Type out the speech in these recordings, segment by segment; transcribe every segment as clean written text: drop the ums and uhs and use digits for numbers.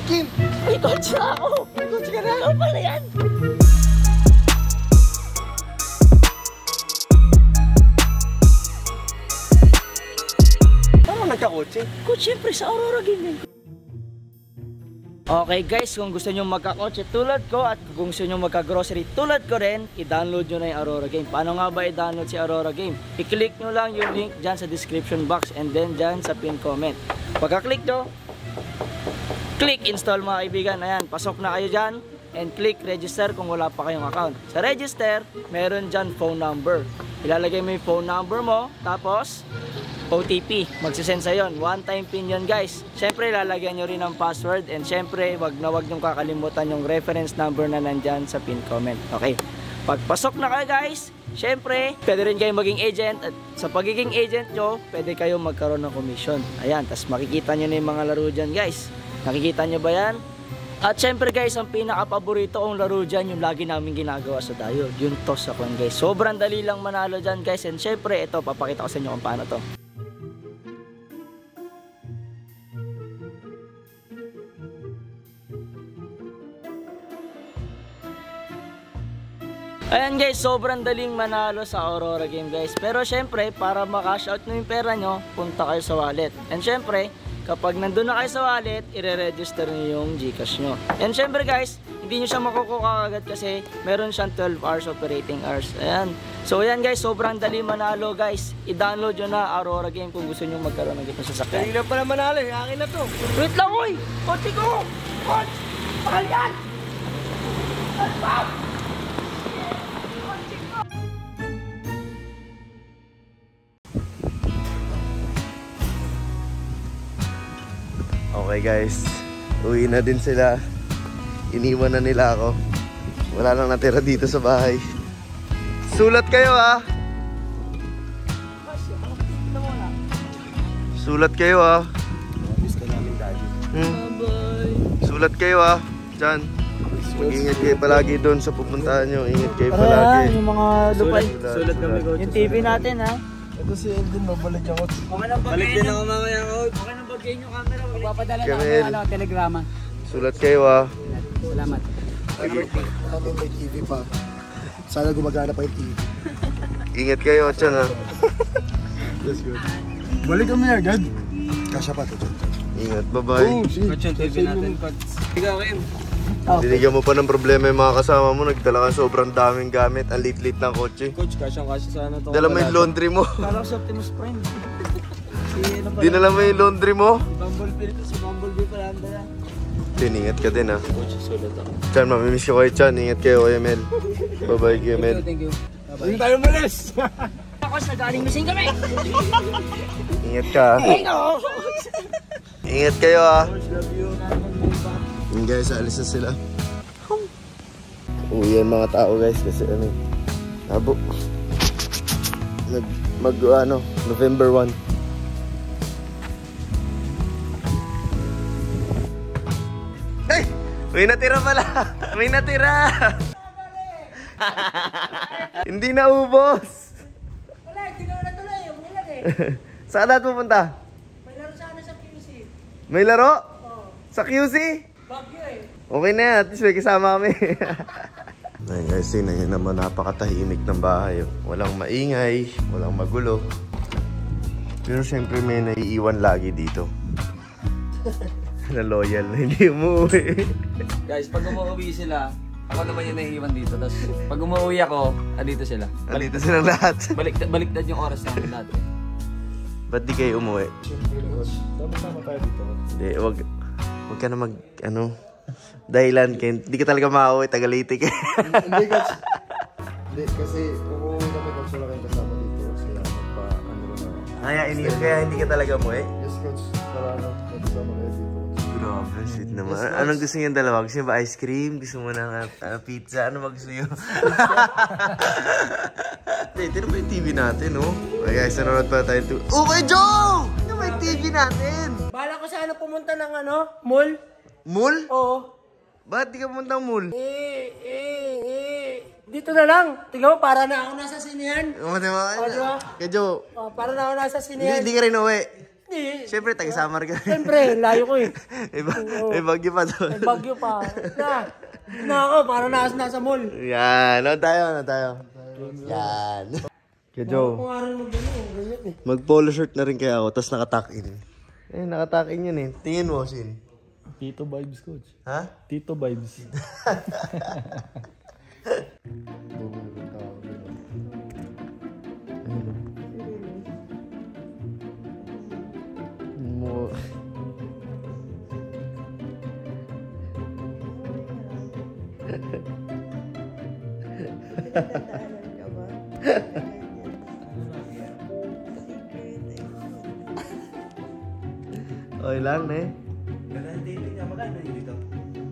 Kim! May kotse na ako! May kotse ka na! Ano pala yan? Paano nagkakotse? Kotse siyempre sa Aurora Gaming. Okay guys, kung gusto nyo magkakotse tulad ko at kung gusto nyo magka-grocery tulad ko rin, i-download nyo na yung Aurora Game. Paano nga ba i-download si Aurora Game? I-click nyo lang yung link dyan sa description box and then dyan sa pin comment. Pagka-click nyo, click install mga kaibigan. Ayan, pasok na kayo dyan and click register kung wala pa kayong account. Sa register, meron dyan phone number. Ilalagay mo yung phone number mo, tapos OTP, magsisend sa yon. One time pin yun guys. Syempre lalagyan nyo rin ang password and syempre wag nyong kakalimutan yung reference number na nandyan sa pin comment. Okay, pagpasok na kayo guys, syempre pwede rin kayo maging agent at sa pagiging agent nyo, pwede kayo magkaroon ng commission. Ayan, tas makikita nyo na yung mga laro dyan guys. Nakikita nyo ba yan? At syempre guys, ang pinaka-paborito kong laro dyan, yung lagi namin ginagawa sa Dayo, yung toss a coin guys. Sobrang dali lang manalo dyan guys and syempre ito, papakita ko sa inyo kung paano to. Ayan guys, sobrang daling manalo sa Aurora Game guys. Pero syempre, para makash out nyo yung pera nyo, punta kayo sa wallet. And syempre, kapag nandun na kayo sa wallet, i-re-register nyo yung Gcash nyo. And syempre guys, hindi nyo siya makukuha agad kasi meron siyang 12 hours operating hours. Ayan. So ayan guys, sobrang dali manalo guys. I-download nyo na Aurora Game kung gusto nyo magkaroon ng gitong sasakyan. Hindi na pala manalo, akin na to. Wait lang oy! Kotse ko! Kotse! Mahal yan! Okay guys, uwi na din sila. Iniwan na nila ako. Wala nang natira dito sa bahay. Sulat kayo ha. Sulat kayo ha. Sulat kayo ha. Diyan. Mag-ingat kayo palagi doon sa pupuntahan nyo. Ingat kayo palagi. Yung mga lupay. Sulat kami ko. Yung TV natin ha. Ito si Eldin, babalik ako. Okay nang Balik din ako mamaya ako. Okay nang bagay yung camera. Papadala na Kamil. ako telegrama. Sulat kayo ha. Salamat. Namin may TV pa. Sana gumagana pa yung TV. Ingat kayo dyan ha. That's good. Balik kami agad. Kasya pa to. Ingat, bye-bye. Coach yung TV natin, Coach. Ikaw, Kim. Dinigyan mo pa ng problema yung mga kasama mo. Nagdala ka sobrang daming gamit. Ang lit-lit ng kotse. Coach, kasyang-kasya sana to. Dala mo yung laundry mo. Kala ko si Optimus Prime. Dinala mo yung laundry mo. Bumblebee ito, si Bumblebee pala ang dala. Ingat ka din ha. Coach, sulat ako. Chan, mamimiss ko kayo Chan. Ingat kayo Kuya Mel. Bye-bye Kuya Mel. Thank you. Hindi tayo malis! Ako sa galing missing kami. Ingat ka ha. Ingat kayo ha. Love you. Yun guys, alis na sila. Uwi yan mga tao guys kasi ano abo. November 1. Hey! May natira pala! May natira! Hindi na ubos! Wala, hindi na natuloy. Umulan eh. Saan natin pupunta? May laro sana sa QC. May laro? Sa QC? Bagyo eh. Okay na yan, at least may kasama kami. Ayun guys, tingnan nyo naman, napakatahimik ng bahay. Walang maingay, walang magulo. Pero syempre may naiiwan lagi dito. Na loyal na hindi umuwi. Guys, pag umuwi sila, ako naman yung naiiwan dito. Tapos pag umuwi ako, andito sila. Andito silang lahat. Baliktad yung oras namin natin. Ba't di kayo umuwi? Sama-sama tayo dito. Hindi, wag ka na dahilan kayo. Hindi ka talaga makauwi, Tagalitik. Hindi, Coach. Hindi, kasi kung uuwi kami, Coach, wala kayong kasama dito. Kasi Kaya hindi ka talaga umuwi? Yes, Coach. Para kasama kayo dito. Grabe, sweet naman. Anong gusto niyo yung dalawa? Gusto niyo ba ice cream? Gusto mo ng pizza? Ano ba gusto niyo? Ito ba yung TV natin, oh? Okay guys, nanonood pa tayo to. Okay, Joe! Ano ba yung TV natin? Bala ko sana pumunta ng mall. Mall? Oo. Ba't di ka pumunta ng mall? Dito na lang. Tingnan mo, para na ako nasa sinihan. Diba? Diba? Kaya Joe, Para na ako nasa sinihan. hindi ka rin uwi. Siyempre, taga-Samar ka. Siyempre, layo ko eh. May bagyo pa doon. May bagyo pa. Na ako, para nasa mall. Yan, ano tayo. Yan. Kaya Joe, Kung araw ganyan eh. mag-polo shirt na rin kaya ako, tapos naka-tuck-in. Naka-tuck-in yun eh. Tingin mo, Shin. Tito vibes, coach. Ha? Tito vibes. Mo... Okay lang, eh.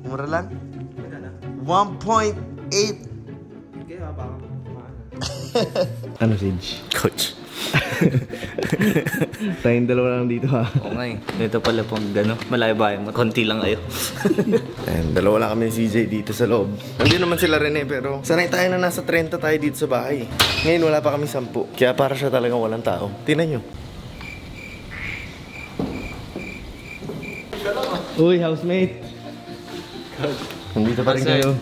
Mura lang? 1.8. Ano, Sige? Coach. Tayong dalawa lang dito, ha? Oo nga eh. Dito pala pong gano. Malayo ba yun? Konti lang kayo. Ayan, dalawa lang kami ni CJ dito sa loob. Hindi naman sila rin eh, pero sanay tayo na nasa 30 tayo dito sa bahay. Ngayon wala pa kami 10. Kaya para siya talagang walang tao. Tingnan nyo. Uy, housemate. Nandito pa rin kayo.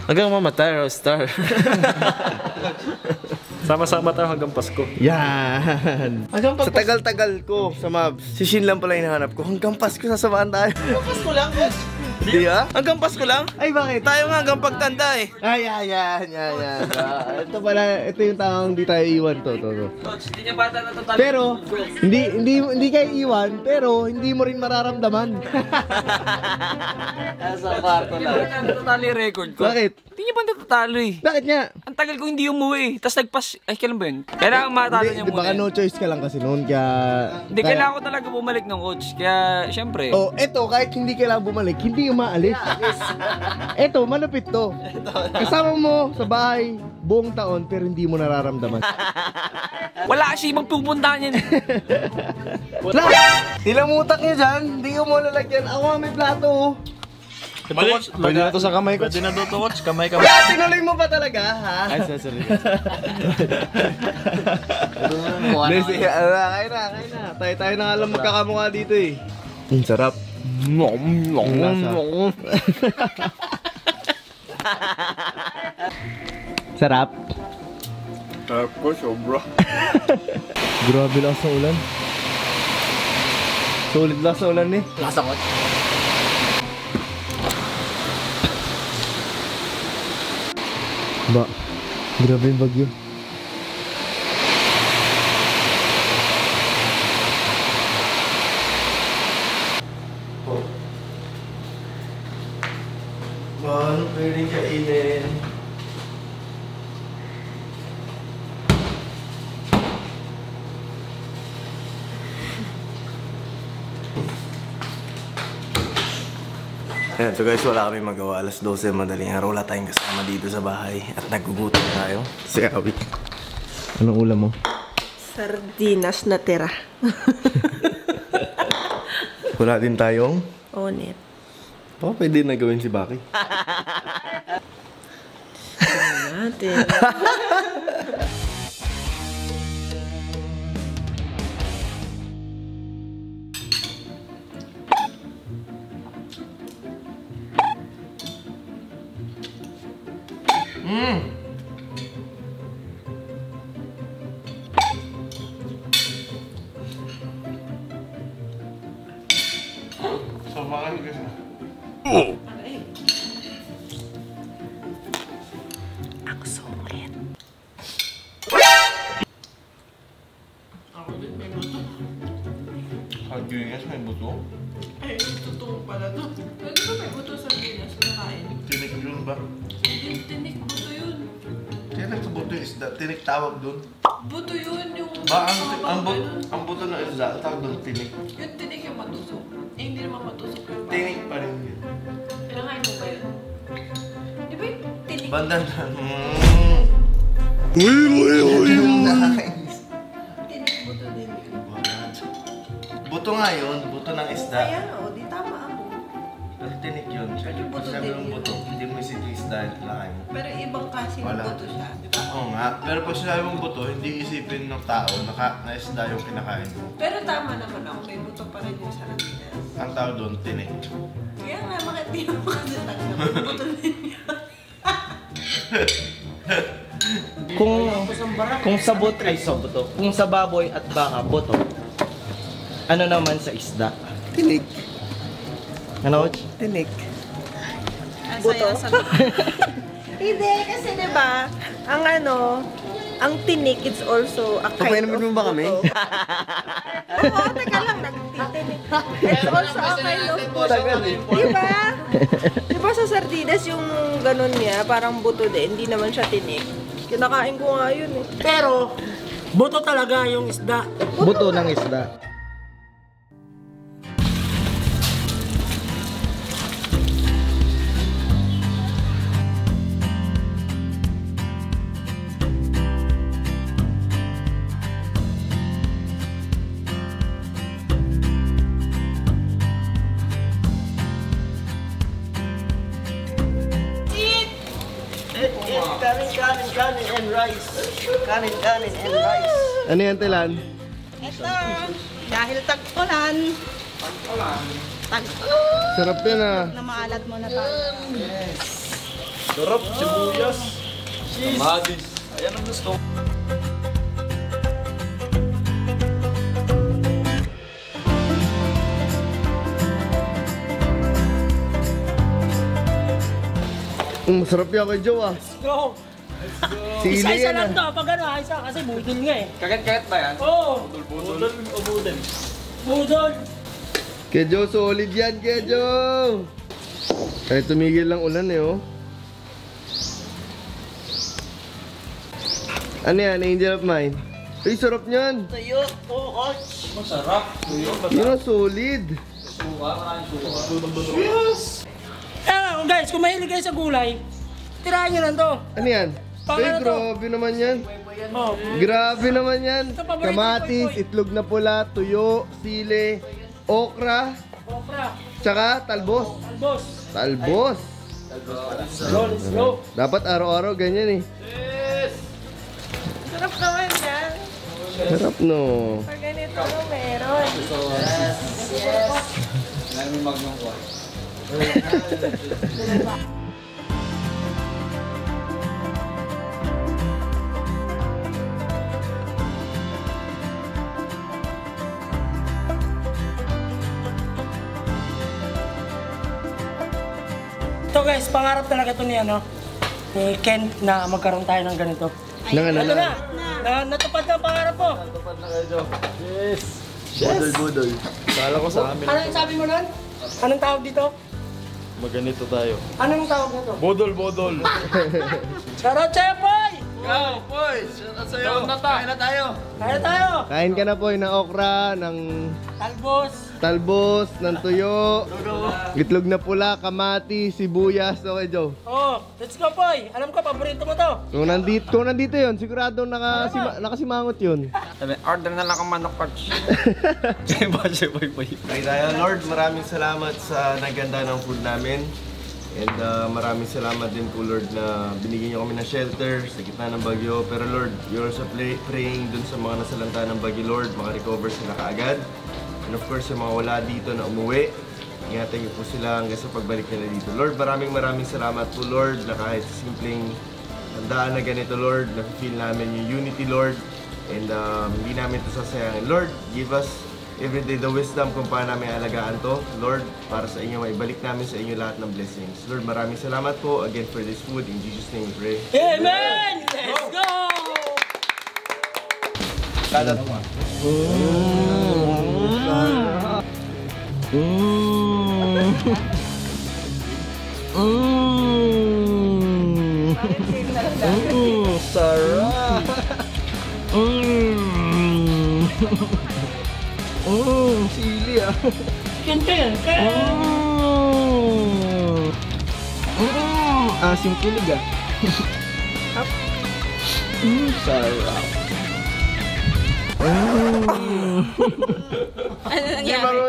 Hanggang mamatay, Rockstar. Sama-sama tayo hanggang Pasko. Yan! Sa tagal-tagal ko sa Mavs, si Shin lang pala hinahanap ko. Hanggang Pasko sasamahan tayo. Hanggang Pasko lang? Di ba? Hanggang Pasko lang? Ay, bakit? Tayo nga hanggang pagtanda eh. Ay, yan. Ito pala, ito yung taong di tayo iwan to. Coach, hindi niya bata na total. Pero, hindi kayo iwan, pero hindi mo rin mararamdaman. Sa kwarto lang. Hindi na totally record ko. Bakit? Hindi niya ba natatalo eh. Bakit nga? Ang tagal ko hindi umuwi. Tapos ay kailan ba yun? Kailangan matalo niya muna. Baka no choice ka lang kasi noon, kaya... Hindi, kailangan ko talaga bumalik ng coach. Kaya, syempre. Oh, eto, kahit hindi kailangan bumalik, hindi umaalis. Eto, malupit to. Kasama mo sa bahay buong taon, pero hindi mo nararamdaman. Wala kasi magpupuntahan yan. Wala! Ilang utak niya dyan, hindi ko mo lalagyan. Ako nga may plato, oh. Pwede na to sa kamay, coach. Pwede na to, coach. Kamay. Wala, tinuloy mo pa talaga, ha? Ay, sorry. Sige, kain na. Tayo na nga lang magkakamukha dito, eh. Sarap. Ang lasa. Sarap. Sarap ko, sobra. Grabe lang sa ulan. Solid lang sa ulan, eh. Lasa ko. Ba, grabe yung bagyo. Ano pwedeng kainin? Ayan, so guys, wala kami magawa. Alas 12 madaling araw. Wala tayong kasama dito sa bahay. At nagugutom tayo. Si Awi. Anong ulam mo? Sardinas na tira. Wala din tayong... Onit. Baka pwede na gawin si Baki. Natin. Samakan kasi. Ang sungit. Sardinas may buto? Ay, totoo pala to. Pwede ba may buto sardinas na kain? Tinik yun ba? Yung tinik, buto yun. Tinik sa buto yung isda. Tinik tawag dun. Buto yun, yung... Ba, ang buto ng isda, ang tawag dun tinik. Yung tinik yung matusok. Eh, hindi naman matusok yung Tinik pa rin yun. Pinakain mo ba yun? Di ba yung tinik? Banda na. Tinik buto din yun. Buto nga yun. Buto ng isda. Ayan o, di tama ako. Pero tinik yun. Yung buto Sabi din ng yun. buto, hindi mo isipin dahil lakain. Pero ibang kasi ng Wala. buto siya, di ba? Oo nga. Pero pag sinabi mong buto, hindi isipin ng tao na isda yung kinakain mo. Pero tama naman ako, may buto pa rin yung sardinas. Ang tawag doon, tinik. Kaya nga, bakit di mo kasi tanggap yung buto din yan? Kung sa buto ay sa buto. Kung sa baboy at baka buto. Ano naman sa isda? Tinik. Ano? Tinik. Buto? Hindi, kasi diba, ang tinik, it's also a kind Papainumin mo ba kami? Oo, teka lang, nagtitinik. It's also a kind of buto. Diba? Diba sa sardinas yung ganun niya, parang buto din, hindi naman siya tinik. Kinakain ko nga yun eh. Pero, buto talaga yung isda. Buto ng isda. Kanin and rice. Kanin and rice. Ano yan, Telan? Ito, dahil tagpulan. Sarap yan ah. Na maalat mo na tayo. Sarap, sibuyas. Madis. Ayan ang gusto. Masarap yan kay Joe ah. Go! Sili Isa-isa yan lang ah. to, pag ano, isa kasi budol nga eh. Kagat-kagat ba yan? Oo! Budol o budel? Budol! Kay Joe, solid yan kay Joe. Kahit tumigil lang ulan eh oh. Ano yan, angel of mine? Ay, sarap niyan. Tuyo, coach. Masarap. Yun ang solid. Suka, maraming suka. Eh, guys, kung mahilig kayo sa gulay, tirahan nyo lang to. Ano yan? Pang Ay, ano to? grabe naman yan. Oh. Grabe naman yan. Ito, paborito ko, Kamatis, Poy. itlog na pula, tuyo, sili, okra, Okra, tsaka talbos. albos. Talbos. Let's go. Dapat araw-araw ganyan eh. Sarap naman yan. Sarap no. Pag ganito meron. Maraming magnong ko. Ito guys, pangarap talaga to ni Ken na magkaroon tayo ng ganito. Nang ano Ito na. natupad na ang pangarap mo. Budol-budol. Kala ko sa amin. Ano yung sabi mo nun? Anong tawag dito? Maganito tayo. Anong tawag nito? Bodol. Charot Chepoy! Go, boys! Sa'yo na ta. Kain na tayo. Kaya tayo! Kain ka na po ng okra, ng Talbos! talbos, ng tuyo, itlog na pula, kamati, sibuyas. Okay, Joe. Oh, let's go Poy! Alam ko, paborito mo to. Kung nandito yun, siguradong nakasimangot yun. Sabi, order na lang akong manok, coach. Okay tayo, Lord, maraming salamat sa naganda ng food namin. And maraming salamat din po, Lord, na binigyan niyo kami ng shelter sa gitna ng bagyo. Pero Lord, you're also praying dun sa mga nasalanta ng bagyo, Lord, makarecover sila kaagad. And of course, sa mga wala dito na umuwi, ingatan niyo po sila hanggang sa pagbalik nila dito. Lord, maraming salamat po, Lord, na kahit simpleng handaan na ganito, Lord, na-feel namin yung unity, Lord. And hindi namin ito sasayangin. Lord, give us everyday the wisdom kung paano namin alagaan to. Lord, para sa inyo, maibalik namin sa inyo lahat ng blessings. Lord, maraming salamat po again for this food. In Jesus' name we pray. Amen! Let's go! Sarap. Sili ah. Ken! Asim kilig ah. Sarap. Ano nangyari?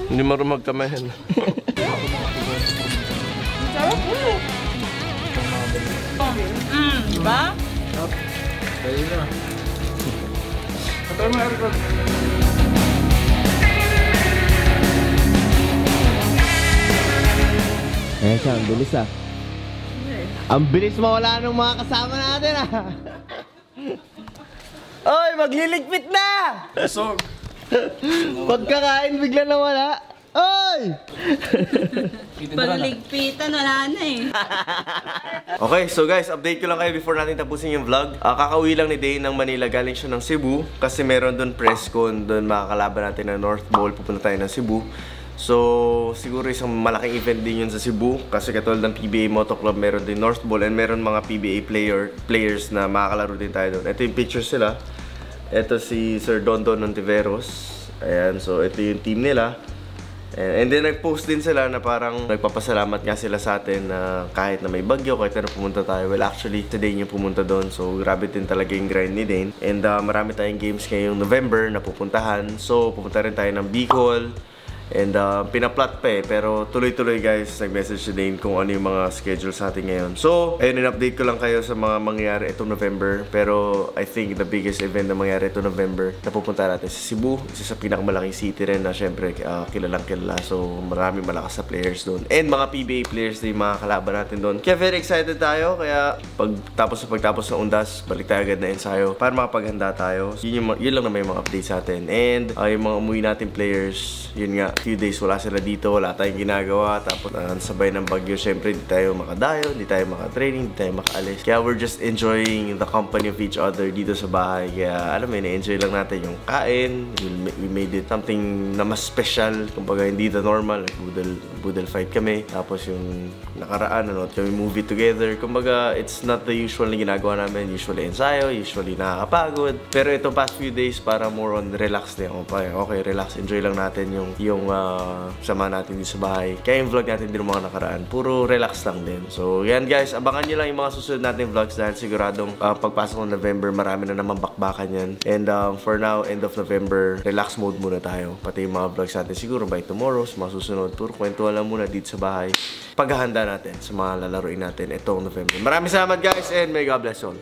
Hindi marunong magkamayan. Diba? Eh siya, ang bilis ah. Ang bilis mawala ng mga kasama natin ah. Oy, magliligpit na! Pagkakain bigla nawala. Oy! Panligpitan, wala na eh. Okay, so guys, update ko lang kayo before natin tapusin yung vlog. Kakauwi lang ni Dane ng Manila, galing siya ng Cebu. Kasi meron doon press con, doon makakalaban natin ng North Bowl, pupunta tayo ng Cebu. So, siguro isang malaking event din yun sa Cebu. Kasi katulad ng PBA Moto Club, meron din North Bowl and meron mga PBA players na makakalaro din tayo doon. Ito yung pictures sila. Ito si Sir Dondon Ontiveros. Ayan, so ito yung team nila. And then nag-post din sila na parang nagpapasalamat nga sila sa atin na kahit na may bagyo, kahit na pumunta tayo. Well, actually, today niya pumunta doon. So, grabe din talaga yung grind ni Dane. And marami tayong games ngayong November na pupuntahan. So, pupunta rin tayo ng Bicol. And pinaplot pa eh, pero tuloy-tuloy guys, nag-message si Dane kung ano yung mga schedule sa atin ngayon. So, ayun, in-update ko lang kayo sa mga mangyayari itong November. Pero I think the biggest event na mangyayari itong November, napupunta natin sa Cebu, isa sa pinakamalaking city rin na syempre kilalang kilala. So, marami malakas sa players doon. And mga PBA players din mga kalaban natin doon. Kaya very excited tayo, kaya pagtapos ng undas, balik tayo agad na ensayo para makapaghanda tayo. Yun lang naman yung mga updates sa atin. And yung mga umuwi natin players, yun nga, few days wala sila dito, wala tayong ginagawa, tapos sabay ng bagyo, syempre hindi tayo makadayo, hindi tayo makatraining, hindi tayo makaalis. Kaya we're just enjoying the company of each other dito sa bahay. Kaya alam mo, na-enjoy lang natin yung kain. We made it something na mas special, kumbaga hindi the normal, like budel fight kami, tapos yung nakaraan, nanood kami movie together. Kumbaga, it's not the usual na ginagawa namin, usually ensayo, usually nakakapagod. Pero itong past few days, para more on relax din. Okay, relax, enjoy lang natin yung sama natin dito sa bahay. Kaya yung vlog natin din mga nakaraan, puro relax lang din. So yan guys, abangan nyo lang yung mga susunod natin vlogs dahil siguradong pagpasok ng November, marami na naman bakbakan yan. And for now, end of November, relax mode muna tayo. Pati yung mga vlogs natin siguro by tomorrow, sa mga susunod, puro kwentuhan lang muna dito sa bahay. Paghahanda natin sa mga lalaroin natin itong November. Maraming salamat guys and may God bless all.